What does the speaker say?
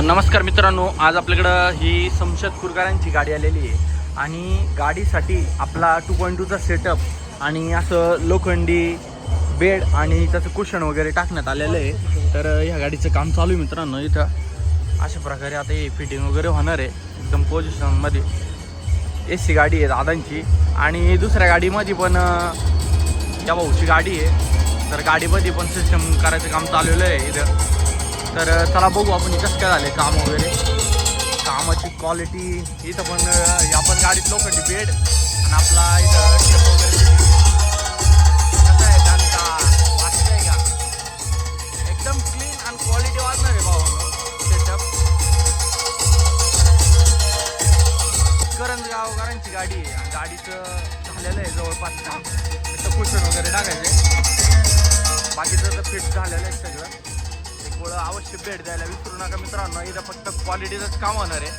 नमस्कार मित्रांनो, आज आपल्याकडं ही समशतपूरकरांची गाडी आलेली आहे आणि गाडीसाठी आपला 2.2चा सेटअप आणि असं लोखंडी बेड आणि त्याचं कुशन वगैरे टाकण्यात आलेलं आहे. तर ह्या गाडीचं काम चालू आहे मित्रांनो. इथं अशा प्रकारे आता हे फिटिंग वगैरे होणार आहे एकदम पोझिशनमध्ये. AC गाडी आहे दादांची आणि दुसऱ्या गाडीमध्ये पण या भाऊची गाडी आहे. तर गाडीमध्ये पण सिस्टम करायचं काम चाललेलं आहे इथं. तर चला बघू आपण कसं काय झालं काम वगैरे, कामाची क्वालिटी. इथं पण आपण गाडीत लोखंडी बेड आणि आपला इथं टेप वगैरे कसं आहे त्यांचा वाचतंय का एकदम क्लीन आणि क्वालिटी वाजणार आहे भाऊ सेटअप. करंजगावकरांची गाडी आहे आणि गाडीचं झालेलं आहे जवळपास काम. इथं कुशन वगैरे टाकायचे, बाकीचं तर फिट झालेलं आहे सगळं. अवश्य भेट द्यायला विसरू नका मित्रांनो. इथं फक्त क्वालिटीचंच काम होणार आहे.